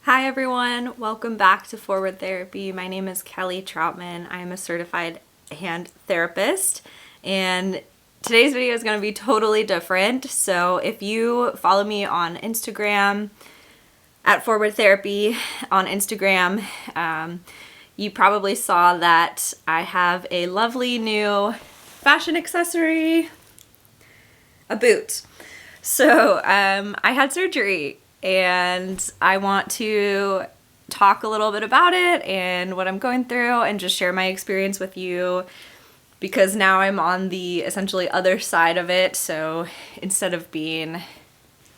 Hi everyone, welcome back to Forward Therapy. My name is Kelly Troutman. I am a certified hand therapist, and today's video is going to be totally different. So if you follow me on Instagram at Forward Therapy on Instagram, you probably saw that I have a lovely new fashion accessory, a boot. So I had surgery, and I want to talk a little bit about it and what I'm going through and just share my experience with you, because now I'm on the essentially other side of it. So instead of being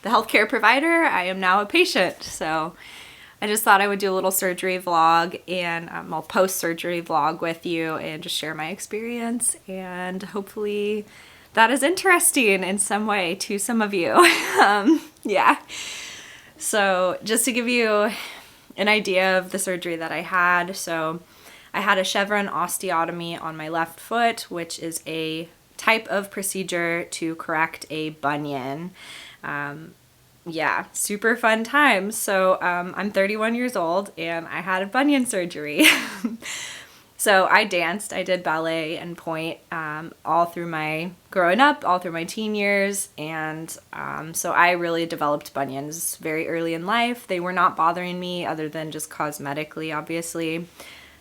the healthcare provider, I am now a patient. So I just thought I would do a little surgery vlog and post-surgery vlog with you and just share my experience, and hopefully that is interesting in some way to some of you. Yeah. So just to give you an idea of the surgery that I had, so I had a chevron osteotomy on my left foot, which is a type of procedure to correct a bunion. Yeah, super fun times. So I'm 31 years old and I had a bunion surgery. So I danced, I did ballet and pointe all through my growing up, all through my teen years, and so I really developed bunions very early in life. They were not bothering me other than just cosmetically, obviously.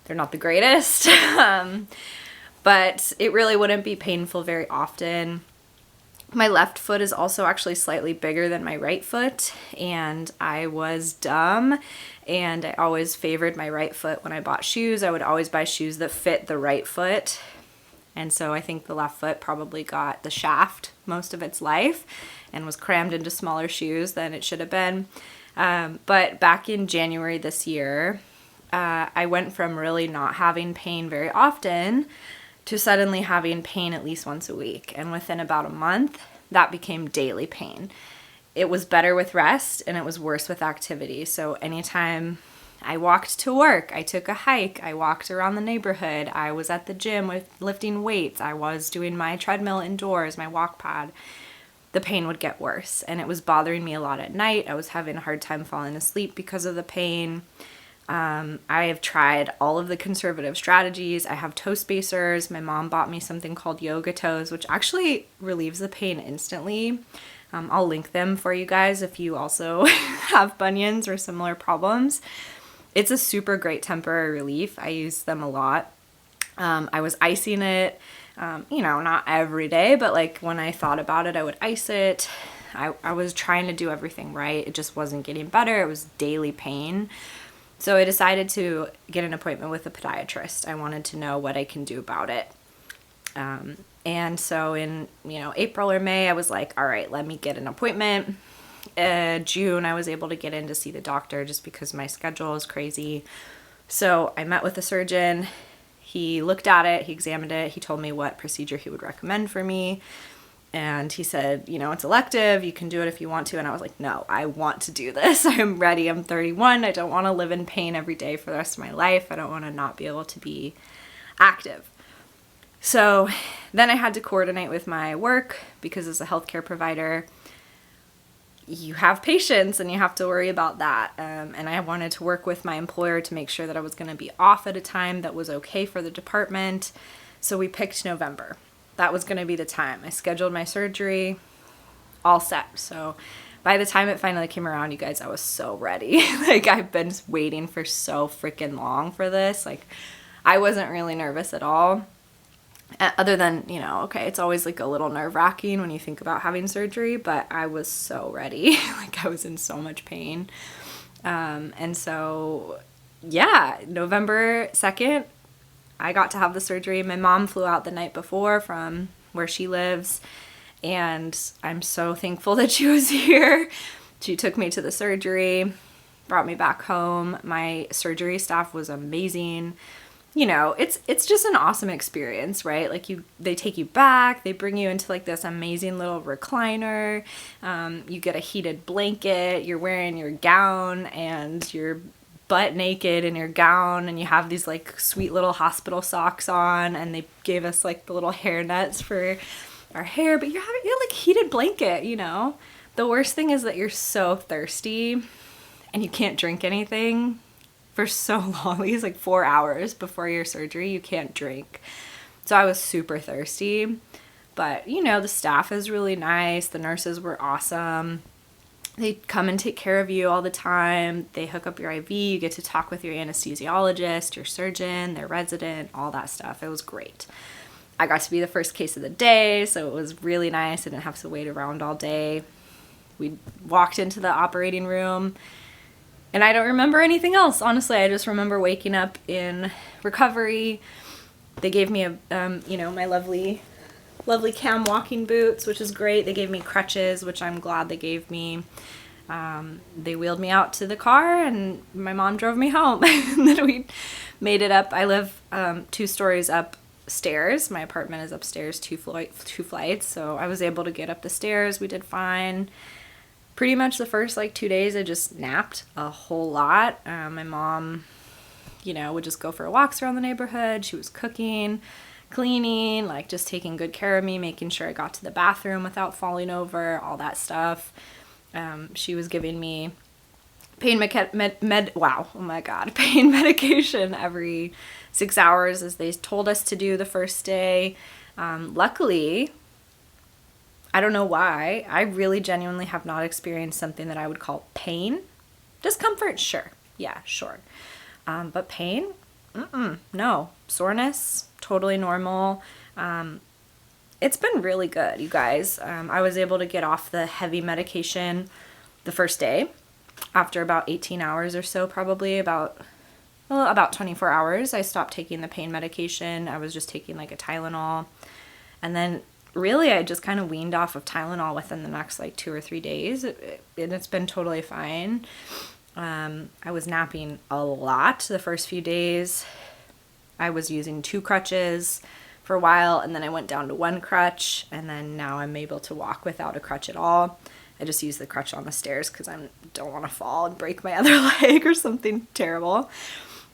They're not the greatest, but it really wouldn't be painful very often. My left foot is also actually slightly bigger than my right foot, and I was dumb, and I always favored my right foot when I bought shoes. I would always buy shoes that fit the right foot, and so I think the left foot probably got the shaft most of its life and was crammed into smaller shoes than it should have been. But back in January this year, I went from really not having pain very often to suddenly having pain at least once a week. And within about a month, that became daily pain. It was better with rest and it was worse with activity. So anytime I walked to work, I took a hike, I walked around the neighborhood, I was at the gym with lifting weights, I was doing my treadmill indoors, my walk pad, the pain would get worse. And it was bothering me a lot at night. I was having a hard time falling asleep because of the pain. I have tried all of the conservative strategies. I have toe spacers. My mom bought me something called YOGABODY, which actually relieves the pain instantly. I'll link them for you guys if you also have bunions or similar problems. It's a super great temporary relief. I use them a lot. I was icing it, not every day, but like when I thought about it, I would ice it. I was trying to do everything right. It just wasn't getting better. It was daily pain. So I decided to get an appointment with a podiatrist. I wanted to know what I can do about it. And so in, April or May, I was like, all right, let me get an appointment. June, I was able to get in to see the doctor just because my schedule is crazy. So I met with a surgeon. He looked at it, he examined it, he told me what procedure he would recommend for me. And he said, it's elective, you can do it if you want to. And I was like, no, I want to do this. I'm ready. I'm 31. I don't want to live in pain every day for the rest of my life. I don't want to not be able to be active. So then I had to coordinate with my work because as a healthcare provider, you have patients and you have to worry about that. And I wanted to work with my employer to make sure that I was going to be off at a time that was okay for the department. So we picked November. That was going to be the time. I scheduled my surgery, all set. So by the time it finally came around, you guys, I was so ready. I've been waiting for so freaking long for this. I wasn't really nervous at all. Other than, it's always like a little nerve-wracking when you think about having surgery, but I was so ready. I was in so much pain. And so, yeah, November 2nd, I got to have the surgery. My mom flew out the night before from where she lives, and I'm so thankful that she was here. She took me to the surgery, brought me back home. My surgery staff was amazing. It's just an awesome experience, right? They take you back, they bring you into this amazing little recliner. You get a heated blanket, you're wearing your gown and you're butt naked in your gown, and you have these sweet little hospital socks on, and they gave us the little hair nets for our hair, but you're heated blanket. The worst thing is that you're so thirsty and you can't drink anything for so long. These like 4 hours before your surgery, you can't drink. So I was super thirsty. But, you know, the staff is really nice. The nurses were awesome. They come and take care of you all the time. They hook up your IV. You get to talk with your anesthesiologist, your surgeon, their resident, all that stuff. It was great. I got to be the first case of the day, so it was really nice. I didn't have to wait around all day. We walked into the operating room, and I don't remember anything else. Honestly, I just remember waking up in recovery. They gave me my lovely cam walking boots, which is great. They gave me crutches, which I'm glad they gave me. They wheeled me out to the car, and my mom drove me home. And then we made it up. I live 2 stories upstairs. My apartment is upstairs, 2 flights. So I was able to get up the stairs. We did fine. Pretty much the first 2 days, I just napped a whole lot. My mom, would just go for walks around the neighborhood. She was cooking, cleaning, just taking good care of me, making sure I got to the bathroom without falling over, all that stuff. She was giving me pain medication every 6 hours, as they told us to do the first day. Luckily, I don't know why, I really genuinely have not experienced something that I would call pain. Discomfort, sure. Yeah, sure. But pain? No. Soreness? Totally normal. It's been really good, you guys. I was able to get off the heavy medication the first day after about 18 hours or so, probably about 24 hours. I stopped taking the pain medication. I was just taking a Tylenol. And then really I just kind of weaned off of Tylenol within the next 2 or 3 days. It's been totally fine. I was napping a lot the first few days. I was using 2 crutches for a while, and then I went down to 1 crutch, and then now I'm able to walk without a crutch at all. I just use the crutch on the stairs because I don't want to fall and break my other leg or something terrible.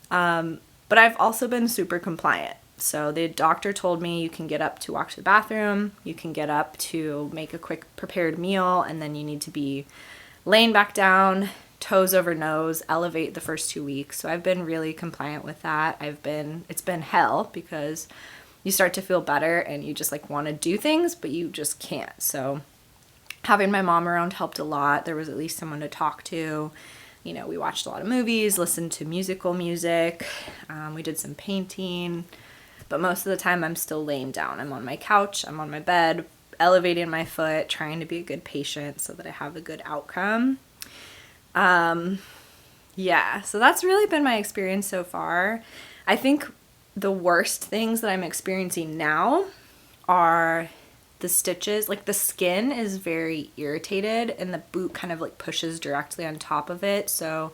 But I've also been super compliant. So the doctor told me you can get up to walk to the bathroom, you can get up to make a quick prepared meal, and then you need to be laying back down, toes over nose, elevate the first 2 weeks. So I've been really compliant with that. It's been hell because you start to feel better and you just want to do things, but you just can't. So having my mom around helped a lot. There was at least someone to talk to. We watched a lot of movies, listened to musical music. We did some painting, but most of the time I'm still laying down. I'm on my couch, I'm on my bed, elevating my foot, trying to be a good patient so that I have a good outcome. So that's really been my experience so far. I think the worst things that I'm experiencing now are the stitches. The skin is very irritated and the boot kind of pushes directly on top of it. So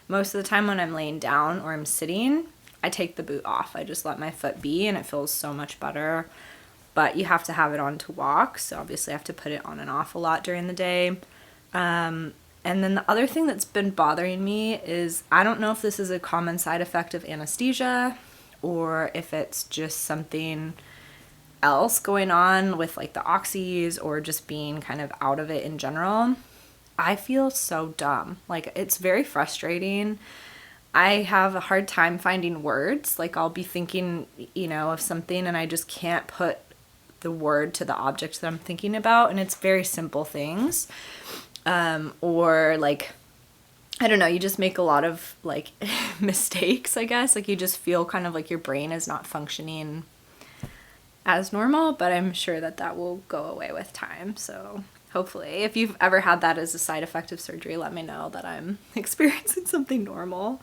most of the time when I'm laying down or I'm sitting, I take the boot off. I just let my foot be and it feels so much better. But you have to have it on to walk. So obviously I have to put it on and off a lot during the day. And then the other thing that's been bothering me is, I don't know if this is a common side effect of anesthesia or if it's just something else going on with the oxys or just being kind of out of it in general. I feel so dumb. It's very frustrating. I have a hard time finding words. I'll be thinking, of something and I just can't put the word to the object that I'm thinking about. And it's very simple things. I don't know, you just make a lot of mistakes, I guess. You just feel kind of your brain is not functioning as normal, but I'm sure that will go away with time. So hopefully, if you've ever had that as a side effect of surgery, let me know that I'm experiencing something normal.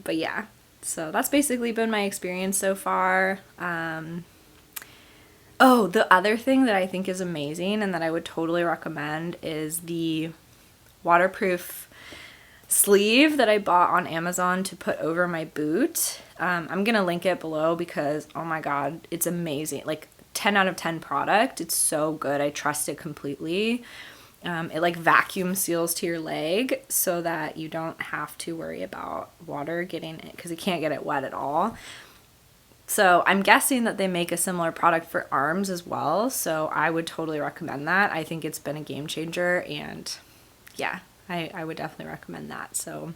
But yeah, so that's basically been my experience so far. The other thing that I think is amazing and that I would totally recommend is the waterproof sleeve that I bought on Amazon to put over my boot. I'm going to link it below because, oh my God, it's amazing. 10 out of 10 product. It's so good. I trust it completely. It vacuum seals to your leg so that you don't have to worry about water getting it because you can't get it wet at all. So I'm guessing that they make a similar product for arms as well. So I would totally recommend that. I think it's been a game changer and yeah, I would definitely recommend that. So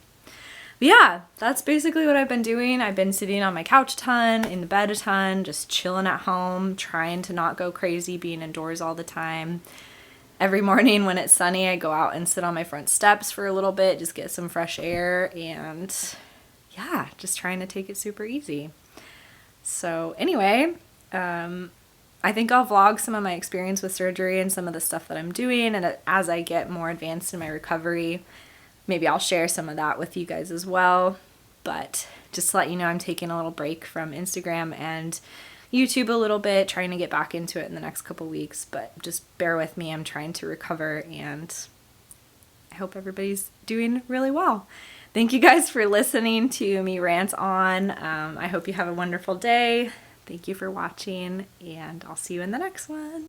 but yeah, that's basically what I've been doing. I've been sitting on my couch a ton, in the bed a ton, just chilling at home, trying to not go crazy, being indoors all the time. Every morning when it's sunny, I go out and sit on my front steps for a little bit, just get some fresh air, and yeah, just trying to take it super easy. So anyway, I think I'll vlog some of my experience with surgery and some of the stuff that I'm doing, and as I get more advanced in my recovery, maybe I'll share some of that with you guys as well. But just to let you know, I'm taking a little break from Instagram and YouTube a little bit, trying to get back into it in the next couple weeks, but just bear with me. I'm trying to recover, and I hope everybody's doing really well. Thank you guys for listening to me rant on. I hope you have a wonderful day. Thank you for watching, and I'll see you in the next one.